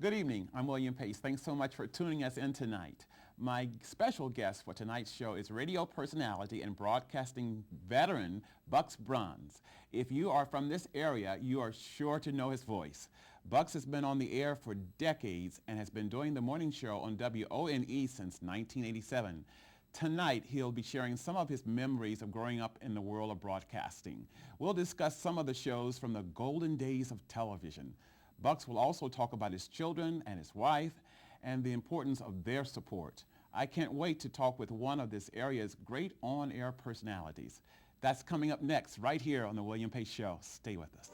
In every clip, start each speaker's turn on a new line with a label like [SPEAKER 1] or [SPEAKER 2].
[SPEAKER 1] Good evening. I'm William Pace. Thanks so much for tuning us in tonight. My special guest for tonight's show is radio personality and broadcasting veteran Bucks Braun. If you are from this area, you are sure to know his voice. Bucks has been on the air for decades and has been doing the morning show on WONE since 1987. Tonight, he'll be sharing some of his memories of growing up in the world of broadcasting. We'll discuss some of the shows from the golden days of television. Bucks will also talk about his children and his wife and the importance of their support. I can't wait to talk with one of this area's great on-air personalities. That's coming up next right here on The William Pace Show. Stay with us.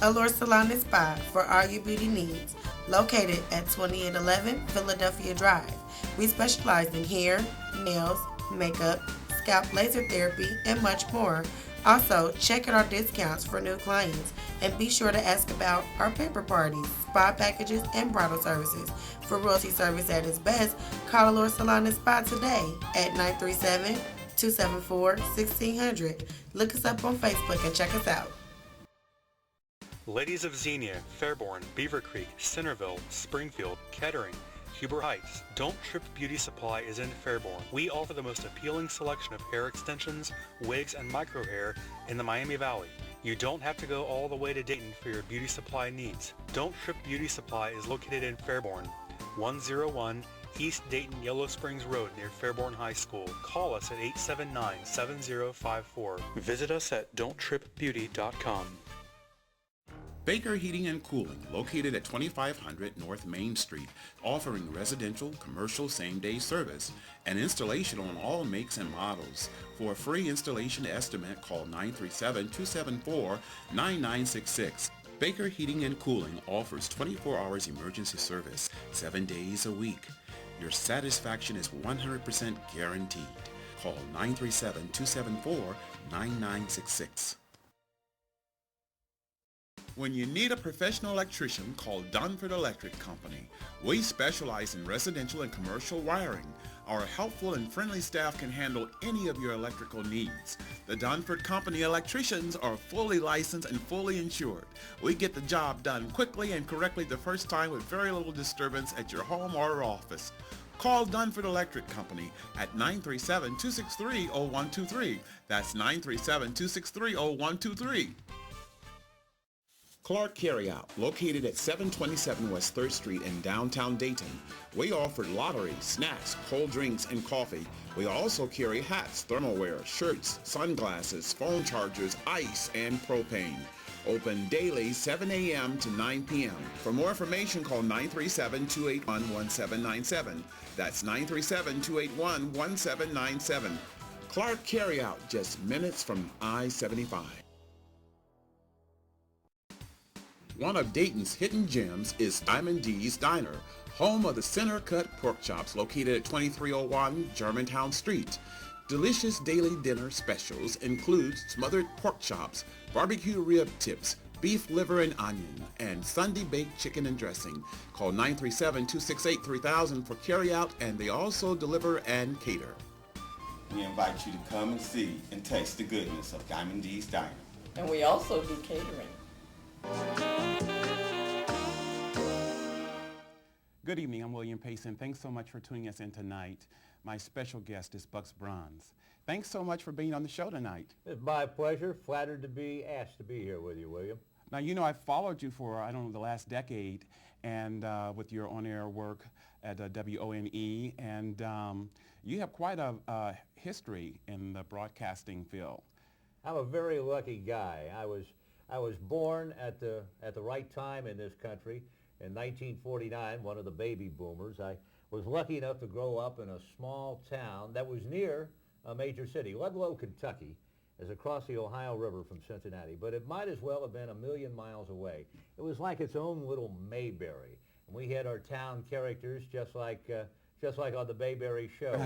[SPEAKER 2] Allure Salon and Spa for all your beauty needs. Located at 2811 Philadelphia Drive. We specialize in hair, nails, makeup, scalp laser therapy, and much more. Also, check out our discounts for new clients and be sure to ask about our paper parties, spa packages, and bridal services. For royalty service at its best, call Allure Salon and Spa today at 937-274-1600. Look us up on Facebook and check us out.
[SPEAKER 3] Ladies of Xenia, Fairborn, Beaver Creek, Centerville, Springfield, Kettering, Huber Heights, Don't Trip Beauty Supply is in Fairborn. We offer the most appealing selection of hair extensions, wigs, and micro hair in the Miami Valley. You don't have to go all the way to Dayton for your beauty supply needs. Don't Trip Beauty Supply is located in Fairborn, 101 East Dayton Yellow Springs Road near Fairborn High School. Call us at 879-7054. Visit us at don'ttripbeauty.com.
[SPEAKER 4] Baker Heating and Cooling, located at 2500 North Main Street, offering residential, commercial, same-day service and installation on all makes and models. For a free installation estimate, call 937-274-9966. Baker Heating and Cooling offers 24 hours emergency service, 7 days a week. Your satisfaction is 100% guaranteed. Call 937-274-9966. When you need a professional electrician, call Dunford Electric Company. We specialize in residential and commercial wiring. Our helpful and friendly staff can handle any of your electrical needs. The Dunford Company electricians are fully licensed and fully insured. We get the job done quickly and correctly the first time with very little disturbance at your home or office. Call Dunford Electric Company at 937-263-0123. That's 937-263-0123. Clark Carryout, located at 727 West 3rd Street in downtown Dayton. We offer lottery, snacks, cold drinks, and coffee. We also carry hats, thermalware, shirts, sunglasses, phone chargers, ice, and propane. Open daily 7 a.m. to 9 p.m. For more information, call 937-281-1797. That's 937-281-1797. Clark Carryout, just minutes from I-75. One of Dayton's hidden gems is Diamond D's Diner, home of the Center Cut Pork Chops located at 2301 Germantown Street. Delicious daily dinner specials include smothered pork chops, barbecue rib tips, beef liver and onion, and Sunday baked chicken and dressing. Call 937-268-3000 for carryout, and they also deliver and cater.
[SPEAKER 5] We invite you to come and see and taste the goodness of Diamond D's Diner.
[SPEAKER 6] And we also do catering.
[SPEAKER 1] Good evening. I'm William Pace, and thanks so much for tuning us in tonight. My special guest is Bucks Braun. Thanks so much for being on the show tonight.
[SPEAKER 7] It's my pleasure. Flattered to be asked to be here with you, William.
[SPEAKER 1] Now, you know, I've followed you for, I don't know, the last decade, and with your on-air work at WONE, and you have quite a history in the broadcasting field.
[SPEAKER 7] I'm a very lucky guy. I was born at the right time in this country. In 1949, one of the baby boomers. I was lucky enough to grow up in a small town that was near a major city. Ludlow, Kentucky is across the Ohio River from Cincinnati, but it might as well have been a million miles away. It was like its own little Mayberry. And we had our town characters just like on the Bayberry show.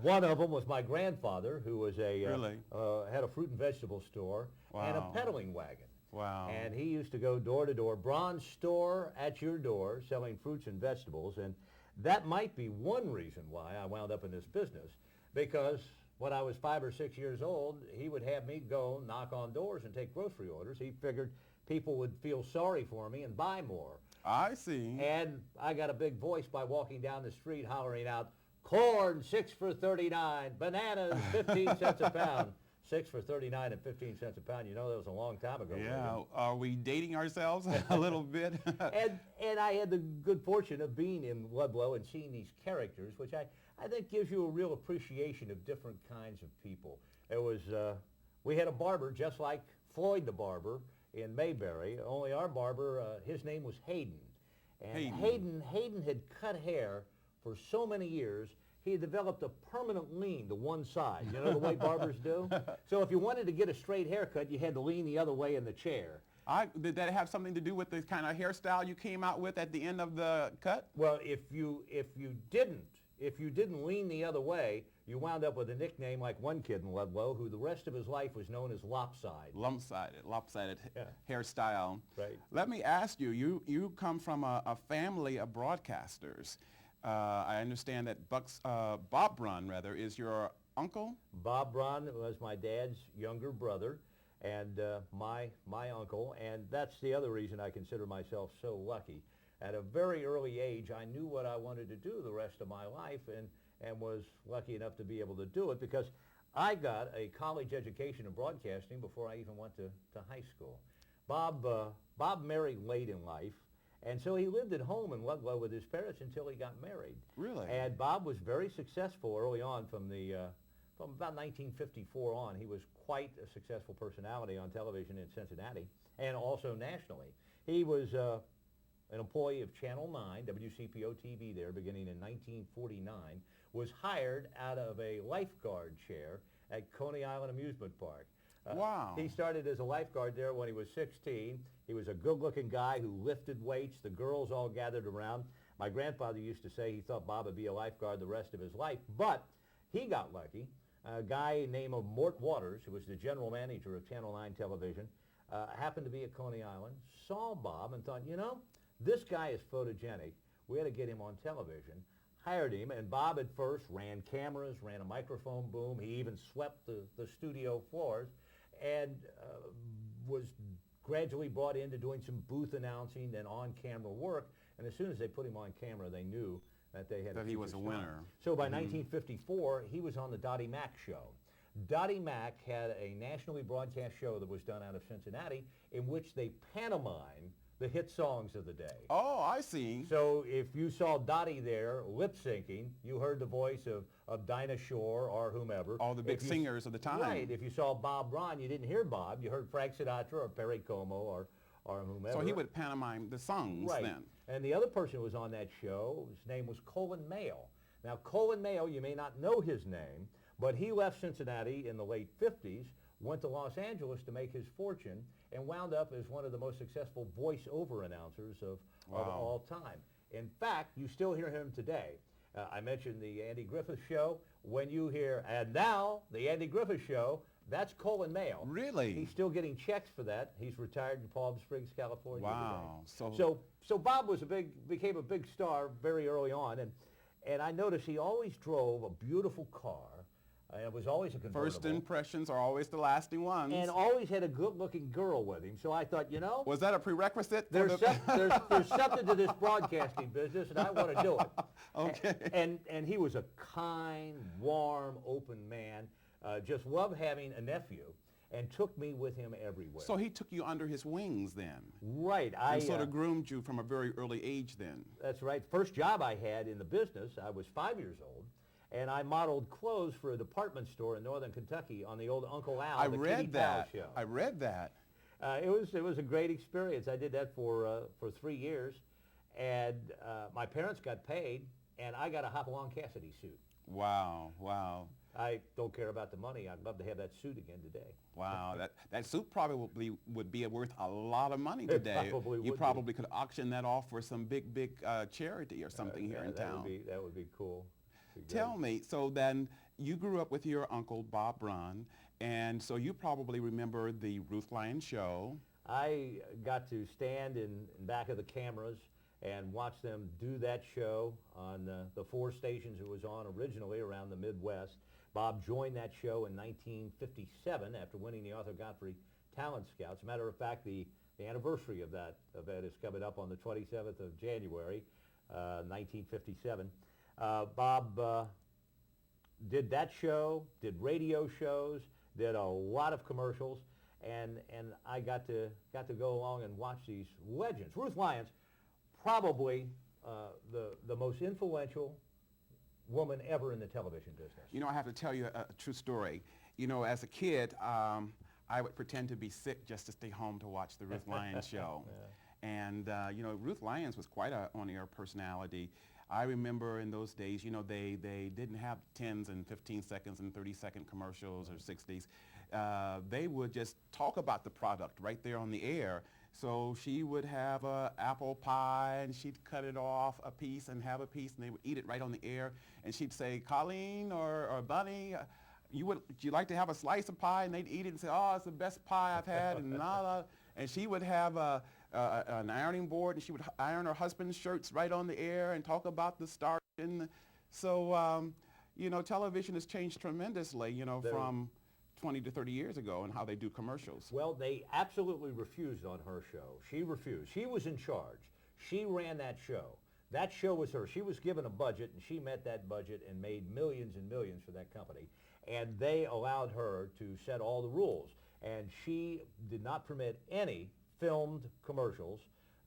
[SPEAKER 7] One of them was my grandfather, who was had a fruit and vegetable store and a peddling wagon.
[SPEAKER 1] Wow.
[SPEAKER 7] And he used to go door to door, Braun's store at your door, selling fruits and vegetables. And that might be one reason why I wound up in this business, because when I was 5 or 6 years old, he would have me go knock on doors and take grocery orders. He figured people would feel sorry for me and buy more.
[SPEAKER 1] I see.
[SPEAKER 7] And I got a big voice by walking down the street hollering out, corn 6 for 39, bananas 15 cents a pound. 6 for 39 and 15 cents a pound. You know, that was a long time ago.
[SPEAKER 1] Yeah. Are we dating ourselves a little bit?
[SPEAKER 7] and I had the good fortune of being in Ludlow and seeing these characters, which I think gives you a real appreciation of different kinds of people. It was, we had a barber just like Floyd the barber in Mayberry, only our barber, his name was Hayden. And Hayden had cut hair for so many years, he had developed a permanent lean to one side, you know the way barbers do? So if you wanted to get a straight haircut, you had to lean the other way in the chair.
[SPEAKER 1] Did that have something to do with the kind of hairstyle you came out with at the end of the cut?
[SPEAKER 7] Well, if you didn't lean the other way, you wound up with a nickname like one kid in Ludlow who the rest of his life was known as lopsided.
[SPEAKER 1] Lopsided hairstyle.
[SPEAKER 7] Right.
[SPEAKER 1] Let me ask you, you come from a family of broadcasters. I understand that Bob Braun, rather, is your uncle?
[SPEAKER 7] Bob Braun was my dad's younger brother and my uncle, and that's the other reason I consider myself so lucky. At a very early age, I knew what I wanted to do the rest of my life and was lucky enough to be able to do it because I got a college education in broadcasting before I even went to high school. Bob married late in life, and so he lived at home in Ludlow with his parents until he got married.
[SPEAKER 1] Really?
[SPEAKER 7] And Bob was very successful early on from about 1954 on. He was quite a successful personality on television in Cincinnati and also nationally. He was an employee of Channel 9, WCPO TV there, beginning in 1949, was hired out of a lifeguard chair at Coney Island Amusement Park.
[SPEAKER 1] Wow.
[SPEAKER 7] He started as a lifeguard there when he was 16. He was a good-looking guy who lifted weights. The girls all gathered around. My grandfather used to say he thought Bob would be a lifeguard the rest of his life, but he got lucky. A guy named Mort Waters, who was the general manager of Channel 9 television, happened to be at Coney Island, saw Bob and thought, you know, this guy is photogenic. We ought to get him on television. Hired him, and Bob at first ran cameras, ran a microphone boom. He even swept the studio floors and was gradually brought into doing some booth announcing and on-camera work. And as soon as they put him on camera, they knew that they had
[SPEAKER 1] that he was a winner.
[SPEAKER 7] So by 1954, he was on the Dottie Mack show. Dottie Mack had a nationally broadcast show that was done out of Cincinnati in which they pantomimed the hit songs of the day.
[SPEAKER 1] Oh, I see.
[SPEAKER 7] So if you saw Dottie there lip-syncing, you heard the voice of Dinah Shore or whomever.
[SPEAKER 1] All the big singers of the time.
[SPEAKER 7] Right. If you saw Bob Braun, you didn't hear Bob. You heard Frank Sinatra or Perry Como or whomever.
[SPEAKER 1] So he would pantomime the songs then.
[SPEAKER 7] And the other person who was on that show, his name was Colin Mayo. Now, Colin Mayo, you may not know his name, but he left Cincinnati in the late 50s, went to Los Angeles to make his fortune, and wound up as one of the most successful voice-over announcers of all time. In fact, you still hear him today. I mentioned the Andy Griffith Show. When you hear, and now, the Andy Griffith Show, that's Colin Mayo.
[SPEAKER 1] Really?
[SPEAKER 7] He's still getting checks for that. He's retired in Palm Springs, California
[SPEAKER 1] today.
[SPEAKER 7] So Bob became a big star very early on, and I noticed he always drove a beautiful car. It was always a convertible.
[SPEAKER 1] First impressions are always the lasting ones.
[SPEAKER 7] And always had a good-looking girl with him. So I thought, you know.
[SPEAKER 1] Was that a prerequisite?
[SPEAKER 7] There's something to this broadcasting business, and I want to do it.
[SPEAKER 1] Okay.
[SPEAKER 7] And he was a kind, warm, open man. Just loved having a nephew, and took me with him everywhere.
[SPEAKER 1] So he took you under his wings then?
[SPEAKER 7] Right.
[SPEAKER 1] And sort of groomed you from a very early age then?
[SPEAKER 7] That's right. First job I had in the business, I was 5 years old. And I modeled clothes for a department store in northern Kentucky on the old Uncle Al, the Kitty Powell show.
[SPEAKER 1] I read that.
[SPEAKER 7] It was a great experience. I did that for 3 years, and my parents got paid, and I got a Hopalong Cassidy suit.
[SPEAKER 1] Wow, wow.
[SPEAKER 7] I don't care about the money. I'd love to have that suit again today.
[SPEAKER 1] Wow, that suit probably would be worth a lot of money today. You probably could auction that off for some big charity or something here in town.
[SPEAKER 7] That would be cool.
[SPEAKER 1] Tell me, so then you grew up with your uncle, Bob Braun, and so you probably remember the Ruth Lyons show.
[SPEAKER 7] I got to stand in back of the cameras and watch them do that show on the 4 stations it was on originally around the Midwest. Bob joined that show in 1957 after winning the Arthur Godfrey Talent Scouts. As a matter of fact, the anniversary of that event is coming up on the 27th of January, 1957. Bob did that show, did radio shows, did a lot of commercials, and I got to go along and watch these legends. Ruth Lyons, probably the most influential woman ever in the television business.
[SPEAKER 1] You know, I have to tell you a true story. You know, as a kid, I would pretend to be sick just to stay home to watch the Ruth Lyons show. Yeah. And, you know, Ruth Lyons was quite an on-air personality. I remember in those days, you know, they didn't have 10s and 15 seconds and 30-second commercials or 60s. They would just talk about the product right there on the air. So she would have an apple pie, and she'd cut it off a piece and have a piece, and they would eat it right on the air. And she'd say, Colleen or Bunny, would you like to have a slice of pie? And they'd eat it and say, oh, it's the best pie I've had. And she would have an ironing board, and she would iron her husband's shirts right on the air and talk about the starch. And so, you know, television has changed tremendously, you know, from 20 to 30 years ago and how they do commercials.
[SPEAKER 7] Well, they absolutely refused on her show. She refused. She was in charge. She ran that show. That show was her. She was given a budget, and she met that budget and made millions and millions for that company. And they allowed her to set all the rules. And she did not permit any filmed commercials,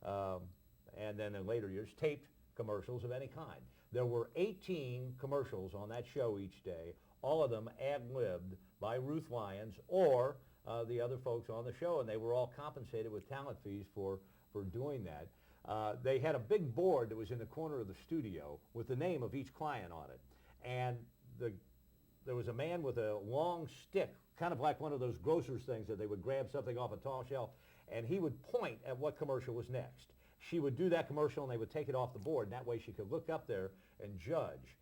[SPEAKER 7] and then in later years, taped commercials of any kind. There were 18 commercials on that show each day, all of them ad-libbed by Ruth Lyons or the other folks on the show, and they were all compensated with talent fees for doing that. They had a big board that was in the corner of the studio with the name of each client on it, and there was a man with a long stick, kind of like one of those grocer's things that they would grab something off a tall shelf, and he would point at what commercial was next. She would do that commercial, and they would take it off the board, and that way she could look up there and judge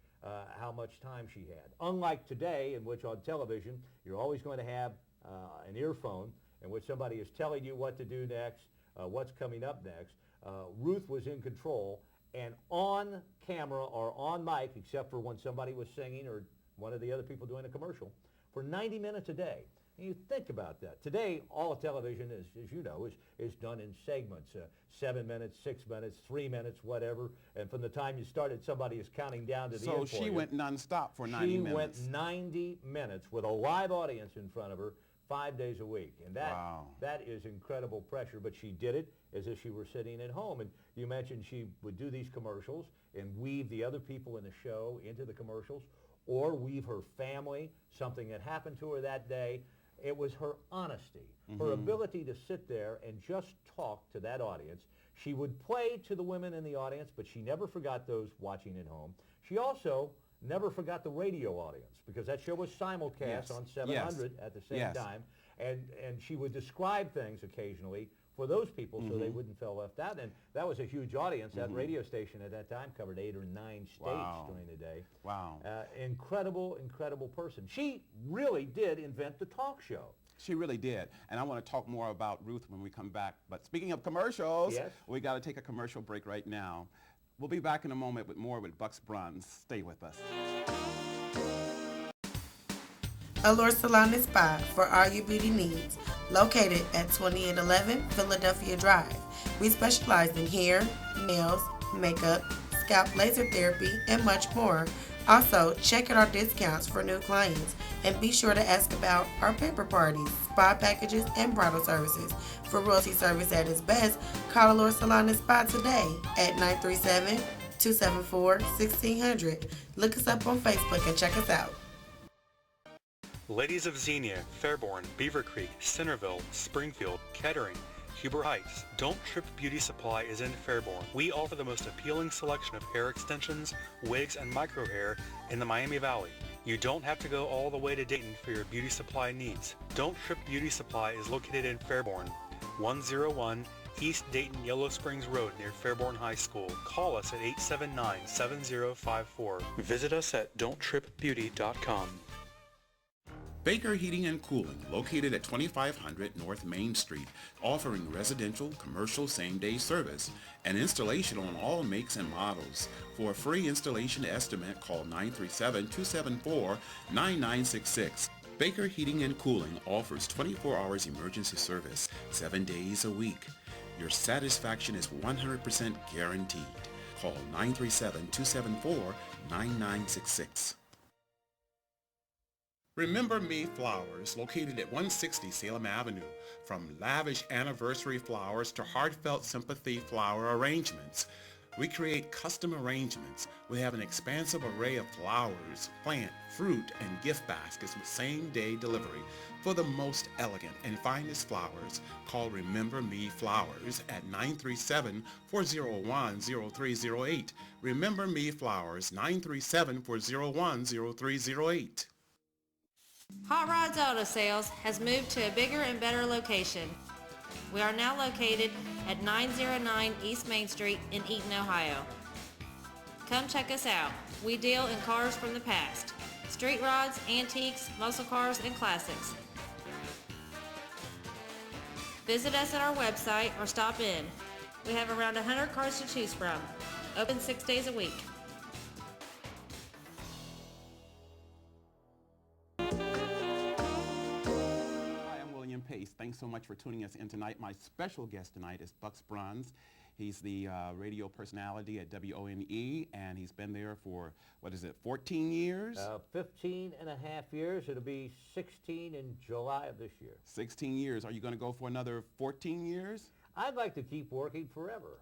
[SPEAKER 7] how much time she had. Unlike today, in which on television, you're always going to have an earphone in which somebody is telling you what to do next, what's coming up next. Ruth was in control, and on camera or on mic, except for when somebody was singing or one of the other people doing a commercial, for 90 minutes a day. And you think about that. Today, all television, as you know, is done in segments, 7 minutes, 6 minutes, 3 minutes, whatever. And from the time you started, somebody is counting down to the end for you. So
[SPEAKER 1] she went nonstop for 90 minutes.
[SPEAKER 7] She went 90 minutes with a live audience in front of her 5 days a week. And that is incredible pressure. But she did it as if she were sitting at home. And you mentioned she would do these commercials and weave the other people in the show into the commercials, or weave her family, something that happened to her that day. It was her honesty, her ability to sit there and just talk to that audience. She would play to the women in the audience, but she never forgot those watching at home. She also never forgot the radio audience, because that show was simulcast on 700 at the same time. And she would describe things occasionally for those people so they wouldn't feel left out. And that was a huge audience. That radio station at that time covered 8 or 9 states during the day.
[SPEAKER 1] Wow.
[SPEAKER 7] Incredible, incredible person. She really did invent the talk show.
[SPEAKER 1] She really did. And I want to talk more about Ruth when we come back. But speaking of commercials, we got to take a commercial break right now. We'll be back in a moment with more with Bucks Braun. Stay with us.
[SPEAKER 2] Allure Salon and Spa for all your beauty needs. Located at 2811 Philadelphia Drive. We specialize in hair, nails, makeup, scalp laser therapy, and much more. Also, check out our discounts for new clients, and be sure to ask about our paper parties, spa packages, and bridal services. For royalty service at its best, call Allure Salon and Spa today at 937-274-1600. Look us up on Facebook and check us out.
[SPEAKER 3] Ladies of Xenia, Fairborn, Beaver Creek, Centerville, Springfield, Kettering, Huber Heights, Don't Trip Beauty Supply is in Fairborn. We offer the most appealing selection of hair extensions, wigs, and micro hair in the Miami Valley. You don't have to go all the way to Dayton for your beauty supply needs. Don't Trip Beauty Supply is located in Fairborn, 101 East Dayton Yellow Springs Road near Fairborn High School. Call us at 879-7054. Visit us at don'ttripbeauty.com.
[SPEAKER 4] Baker Heating and Cooling, located at 2500 North Main Street, offering residential, commercial same-day service and installation on all makes and models. For a free installation estimate, call 937-274-9966. Baker Heating and Cooling offers 24 hours emergency service, 7 days a week. Your satisfaction is 100% guaranteed. Call 937-274-9966. Remember Me Flowers, located at 160 Salem Avenue. From lavish anniversary flowers to heartfelt sympathy flower arrangements, we create custom arrangements. We have an expansive array of flowers, plant, fruit, and gift baskets with same-day delivery. For the most elegant and finest flowers, call Remember Me Flowers at 937-401-0308. Remember Me Flowers, 937-401-0308.
[SPEAKER 8] Hot Rods Auto Sales has moved to a bigger and better location. We are now located at 909 East Main Street in Eaton, Ohio. Come check us out. We deal in cars from the past. Street rods, antiques, muscle cars, and classics. Visit us at our website or stop in. We have around 100 cars to choose from. Open 6 days a week.
[SPEAKER 1] Pace. Thanks so much for tuning us in tonight. My special guest tonight is Bucks Braun. He's the radio personality at WONE, and he's been there for, 14 years?
[SPEAKER 7] 15 and a half years. It'll be 16 in July of this year.
[SPEAKER 1] 16 years. Are you going to go for another 14 years?
[SPEAKER 7] I'd like to keep working forever.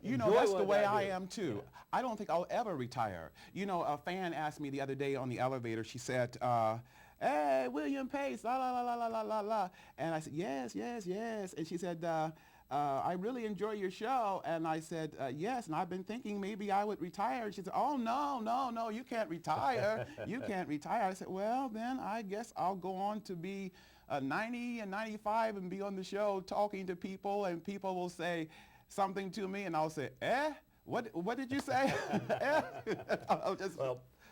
[SPEAKER 1] That's the way I am too. Yeah. I don't think I'll ever retire. A fan asked me the other day on the elevator, she said, hey, William Pace, la, la, la, la, la, la, la, la. And I said, yes, yes, yes. And she said, I really enjoy your show. And I said, yes, and I've been thinking maybe I would retire. She said, oh, no, no, no, you can't retire. You can't retire. I said, well, then I guess I'll go on to be 90 and 95 and be on the show talking to people, and people will say something to me, and I'll say, what did you say?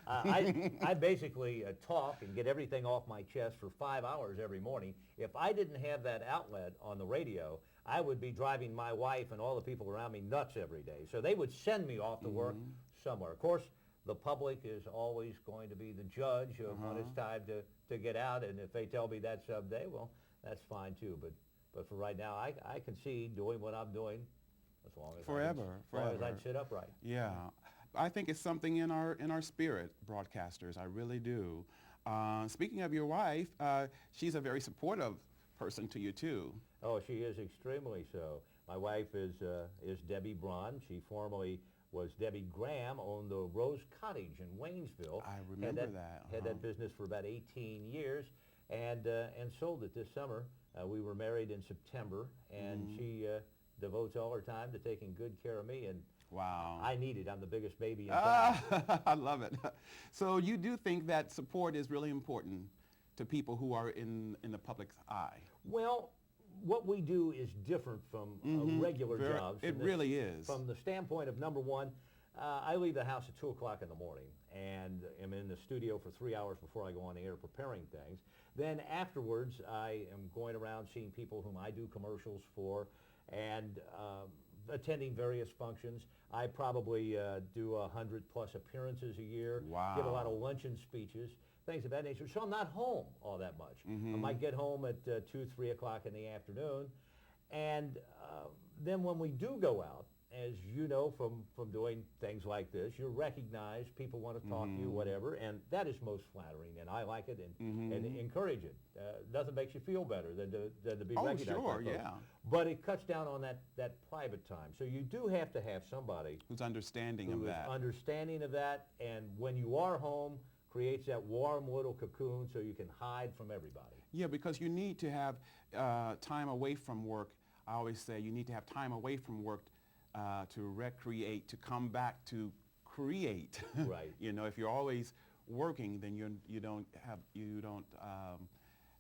[SPEAKER 7] I basically talk and get everything off my chest for 5 hours every morning. If I didn't have that outlet on the radio, I would be driving my wife and all the people around me nuts every day. So they would send me off to work somewhere. Of course, the public is always going to be the judge of when it's time to get out, and if they tell me that someday, well, that's fine too. But for right now, I can see doing what I'm doing as long as I sit upright.
[SPEAKER 1] Yeah. I think it's something in our spirit, broadcasters. I really do. Speaking of your wife, she's a very supportive person to you too.
[SPEAKER 7] Oh, she is extremely so. My wife is Debbie Braun. She formerly was Debbie Graham, owned the Rose Cottage in Waynesville.
[SPEAKER 1] I remember that.
[SPEAKER 7] Had that business for about 18 years, and sold it this summer. We were married in September, and she devotes all her time to taking good care of me, and
[SPEAKER 1] wow.
[SPEAKER 7] I need it. I'm the biggest baby in town.
[SPEAKER 1] I love it. So you do think that support is really important to people who are in the public's eye?
[SPEAKER 7] Well, what we do is different from regular jobs.
[SPEAKER 1] It really is.
[SPEAKER 7] From the standpoint of, number one, I leave the house at 2 o'clock in the morning and am in the studio for 3 hours before I go on the air preparing things. Then afterwards, I am going around seeing people whom I do commercials for and attending various functions. I probably do 100+ appearances a year.
[SPEAKER 1] Wow.
[SPEAKER 7] Give a lot of luncheon speeches, things of that nature. So I'm not home all that much. I might get home at 2, 3 o'clock in the afternoon. And then when we do go out, as you know from doing things like this, you're recognized, people want to talk to you, whatever, and that is most flattering, and I like it and encourage it. Nothing makes you feel better than to be recognized.
[SPEAKER 1] Oh, sure, yeah.
[SPEAKER 7] But it cuts down on that private time. So you do have to have somebody
[SPEAKER 1] who's understanding of that.
[SPEAKER 7] Understanding of that, and when you are home, creates that warm little cocoon so you can hide from everybody.
[SPEAKER 1] Yeah, because you need to have time away from work. I always say you need to have time away from work to recreate, to come back to create.
[SPEAKER 7] Right.
[SPEAKER 1] If you're always working, then you don't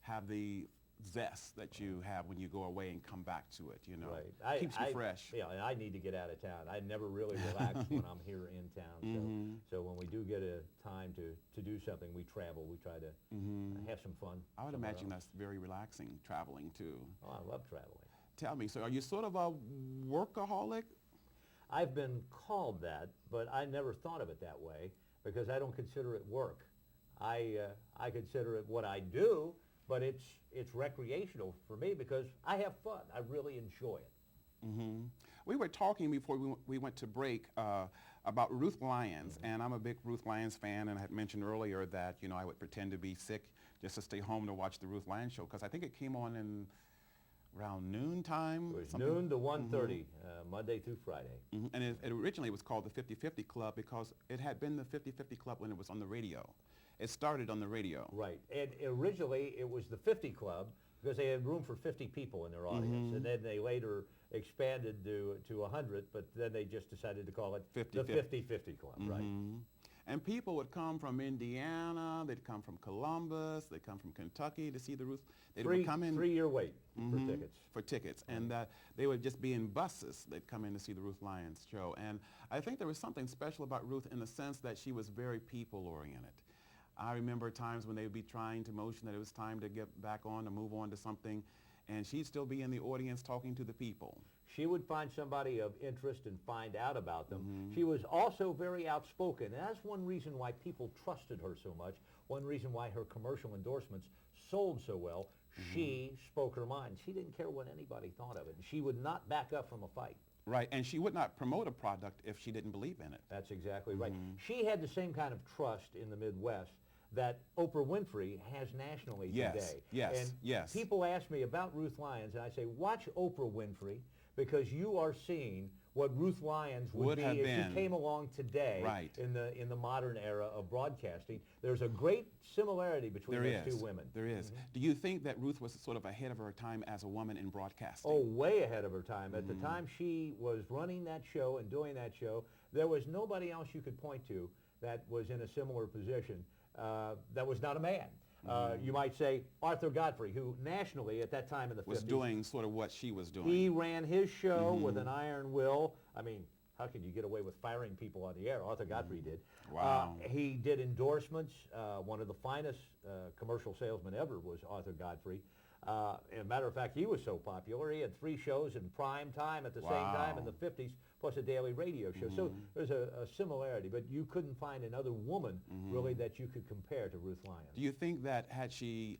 [SPEAKER 1] have the zest that you have when you go away and come back to it, you know.
[SPEAKER 7] Right.
[SPEAKER 1] Keeps you fresh.
[SPEAKER 7] Yeah, and I need to get out of town. I never really relax when I'm here in town. So when we do get a time to do something, we travel. We try to have some fun.
[SPEAKER 1] I would imagine that's very relaxing, traveling too.
[SPEAKER 7] Oh, I love traveling.
[SPEAKER 1] Tell me, so are you sort of a workaholic?
[SPEAKER 7] I've been called that, but I never thought of it that way because I don't consider it work. I consider it what I do, but it's recreational for me because I have fun. I really enjoy it.
[SPEAKER 1] We were talking before we went to break about Ruth Lyons, and I'm a big Ruth Lyons fan, and I had mentioned earlier that, you know, I would pretend to be sick just to stay home to watch the Ruth Lyons show because I think it came on in around noon time.
[SPEAKER 7] It was noon to 1:30, Monday through Friday.
[SPEAKER 1] And it originally was called the 50-50 Club because it had been the 50-50 Club when it was on the radio. It started on the radio.
[SPEAKER 7] Right. And originally it was the 50 Club because they had room for 50 people in their audience. And then they later expanded to 100, but then they just decided to call it the 50-50 Club. Right.
[SPEAKER 1] And people would come from Indiana, they'd come from Columbus, they'd come from Kentucky to see the Ruth. They would come in
[SPEAKER 7] 3-year wait for tickets.
[SPEAKER 1] And they would just be in buses. They'd come in to see the Ruth Lyons show. And I think there was something special about Ruth in the sense that she was very people-oriented. I remember times when they would be trying to motion that it was time to get back on, to move on to something, and she'd still be in the audience talking to the people.
[SPEAKER 7] She would find somebody of interest and find out about them. She was also very outspoken, and that's one reason why people trusted her so much, one reason why her commercial endorsements sold so well. She spoke her mind. She didn't care what anybody thought of it. She would not back up from a fight.
[SPEAKER 1] Right, and she would not promote a product if she didn't believe in it.
[SPEAKER 7] That's exactly right. She had the same kind of trust in the Midwest that Oprah Winfrey has nationally today.
[SPEAKER 1] Yes.
[SPEAKER 7] People ask me about Ruth Lyons, and I say, watch Oprah Winfrey because you are seeing what Ruth Lyons would be if she came along today in the modern era of broadcasting. There's a great similarity between those two women.
[SPEAKER 1] There is. Do you think that Ruth was sort of ahead of her time as a woman in broadcasting?
[SPEAKER 7] Oh, way ahead of her time. At the time she was running that show and doing that show, there was nobody else you could point to that was in a similar position. That was not a man. You might say Arthur Godfrey, who nationally at that time in the 50s
[SPEAKER 1] was doing sort of what she was doing.
[SPEAKER 7] He ran his show with an iron will. I mean, how could you get away with firing people on the air? Arthur Godfrey did.
[SPEAKER 1] Wow.
[SPEAKER 7] He did endorsements. One of the finest commercial salesmen ever was Arthur Godfrey. As a matter of fact, he was so popular, he had 3 shows in prime time at the same time in the 50s, plus a daily radio show. So there's a similarity, but you couldn't find another woman really that you could compare to Ruth Lyons.
[SPEAKER 1] Do you think that had she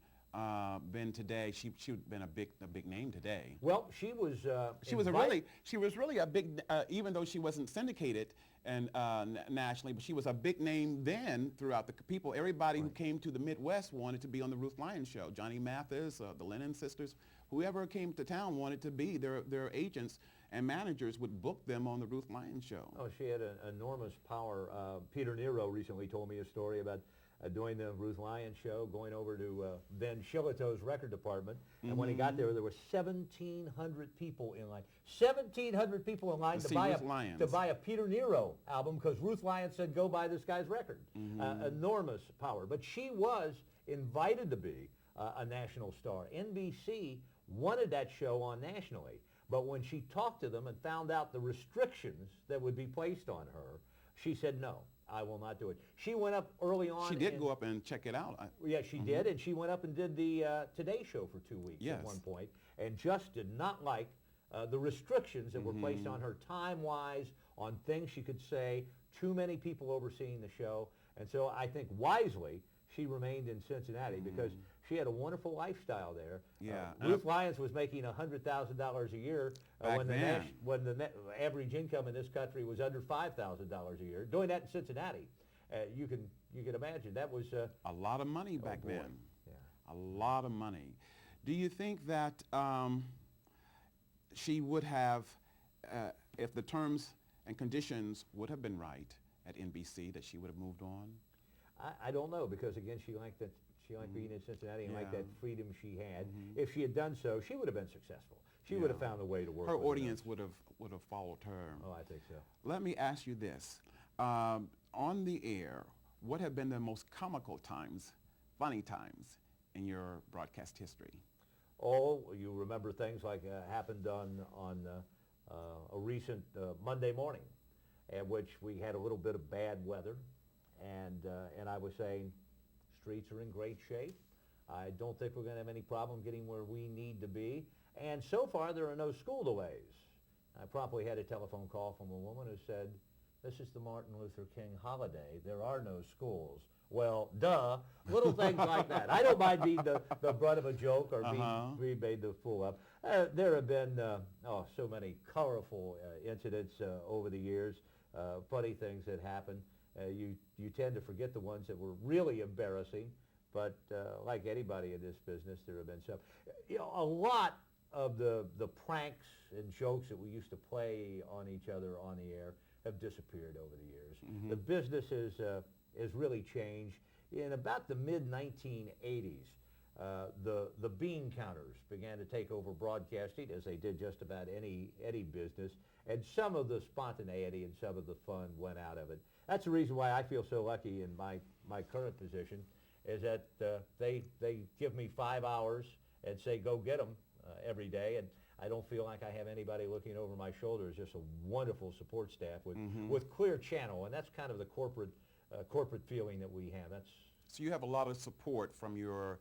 [SPEAKER 1] been today, she would have been a big name today?
[SPEAKER 7] Well, she was
[SPEAKER 1] really a big, even though she wasn't syndicated and nationally, but she was a big name then throughout the people. Everybody who came to the Midwest wanted to be on the Ruth Lyons show. Johnny Mathis, the Lennon sisters, whoever came to town wanted to be. Their agents and managers would book them on the Ruth Lyons show.
[SPEAKER 7] Oh, she had an enormous power. Peter Nero recently told me a story about doing the Ruth Lyons show, going over to then Shillito's record department, and when he got there, there were 1,700 people in line. 1,700 people in line to buy a Peter Nero album because Ruth Lyons said, "Go buy this guy's record." Enormous power, but she was invited to be a national star. NBC wanted that show on nationally, but when she talked to them and found out the restrictions that would be placed on her, she said no. I will not do it. She went up early on.
[SPEAKER 1] She did go up and check it out.
[SPEAKER 7] Yeah, she did, and she went up and did the Today Show for 2 weeks at one point, and just did not like the restrictions that were placed on her time-wise, on things she could say, too many people overseeing the show, and so I think wisely she remained in Cincinnati because she had a wonderful lifestyle there.
[SPEAKER 1] Yeah.
[SPEAKER 7] Ruth Lyons was making $100,000 a year when the average income in this country was under $5,000 a year. Doing that in Cincinnati, you can imagine that was
[SPEAKER 1] a lot of money back then.
[SPEAKER 7] Yeah.
[SPEAKER 1] A lot of money. Do you think that she would have, if the terms and conditions would have been right at NBC, that she would have moved on?
[SPEAKER 7] I don't know, because again, she liked that. She liked being in Cincinnati and liked that freedom she had. If she had done so, she would have been successful. She would have found a way to work.
[SPEAKER 1] Her audience would have followed her.
[SPEAKER 7] Oh, I think so.
[SPEAKER 1] Let me ask you this: on the air, what have been the most comical times, funny times in your broadcast history?
[SPEAKER 7] Oh, you remember things like happened on a recent Monday morning, at which we had a little bit of bad weather, and I was saying, streets are in great shape. I don't think we're going to have any problem getting where we need to be, and so far there are no school delays. I promptly had a telephone call from a woman who said, "This is the Martin Luther King holiday. There are no schools." Well, duh. Little things like that. I don't mind being the butt of a joke or being made the fool of. There have been so many colorful incidents over the years, funny things that happen. You tend to forget the ones that were really embarrassing, but like anybody in this business, there have been some. A lot of the pranks and jokes that we used to play on each other on the air have disappeared over the years. Mm-hmm. The business has really changed. In about the mid-1980s, the bean counters began to take over broadcasting, as they did just about any business, and some of the spontaneity and some of the fun went out of it. That's the reason why I feel so lucky in my current position, is that they give me 5 hours and say, go get them every day, and I don't feel like I have anybody looking over my shoulder. It's just a wonderful support staff with clear channel, and that's kind of the corporate feeling that we have.
[SPEAKER 1] So you have a lot of support from your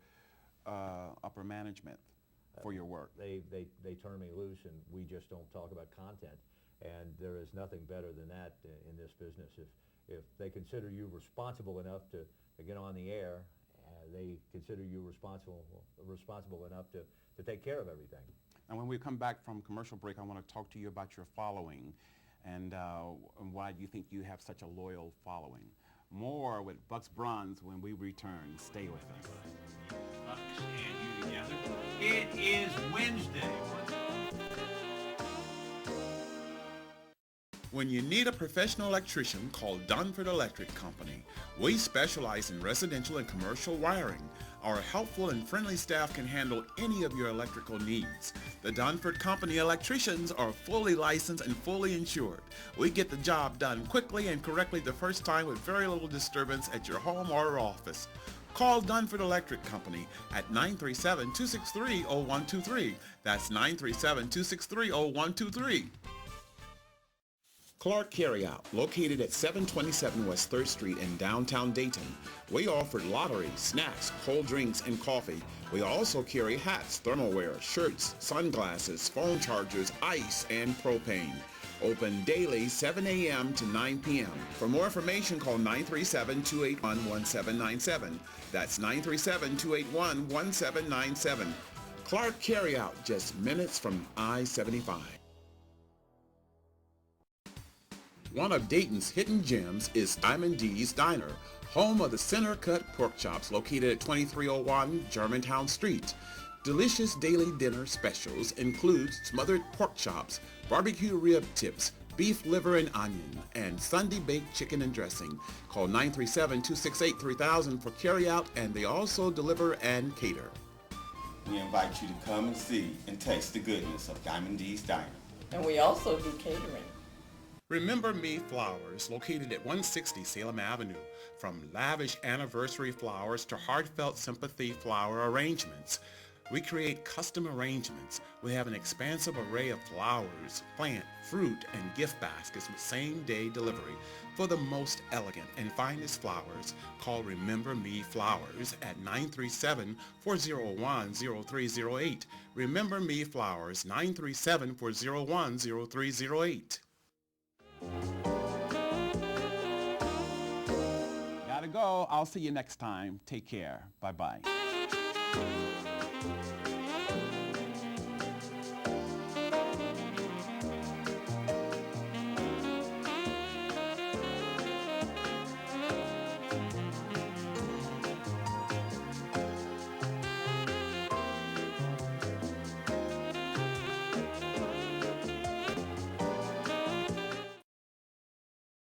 [SPEAKER 1] upper management for your work.
[SPEAKER 7] They turn me loose, and we just don't talk about content. And there is nothing better than that in this business. If they consider you responsible enough to get on the air, they consider you responsible enough to take care of everything.
[SPEAKER 1] And when we come back from commercial break, I want to talk to you about your following and why you think you have such a loyal following. More with Bucks Braun when we return. Stay with us.
[SPEAKER 7] Bucks and you together. It is Wednesday.
[SPEAKER 4] When you need a professional electrician, call Dunford Electric Company. We specialize in residential and commercial wiring. Our helpful and friendly staff can handle any of your electrical needs. The Dunford Company electricians are fully licensed and fully insured. We get the job done quickly and correctly the first time with very little disturbance at your home or office. Call Dunford Electric Company at 937-263-0123. That's 937-263-0123. Clark Carryout, located at 727 West 3rd Street in downtown Dayton. We offer lottery, snacks, cold drinks, and coffee. We also carry hats, thermalware, shirts, sunglasses, phone chargers, ice, and propane. Open daily 7 a.m. to 9 p.m. For more information, call 937-281-1797. That's 937-281-1797. Clark Carryout, just minutes from I-75. One of Dayton's hidden gems is Diamond D's Diner, home of the center cut pork chops located at 2301 Germantown Street. Delicious daily dinner specials include smothered pork chops, barbecue rib tips, beef liver and onion, and Sunday baked chicken and dressing. Call 937-268-3000 for carryout, and they also deliver and cater.
[SPEAKER 5] We invite you to come and see and taste the goodness of Diamond D's Diner.
[SPEAKER 6] And we also do catering.
[SPEAKER 4] Remember Me Flowers, located at 160 Salem Avenue. From lavish anniversary flowers to heartfelt sympathy flower arrangements, we create custom arrangements. We have an expansive array of flowers, plant, fruit, and gift baskets with same-day delivery. For the most elegant and finest flowers, call Remember Me Flowers at 937-401-0308. Remember Me Flowers, 937-401-0308.
[SPEAKER 1] Gotta go. I'll see you next time. Take care. Bye-bye.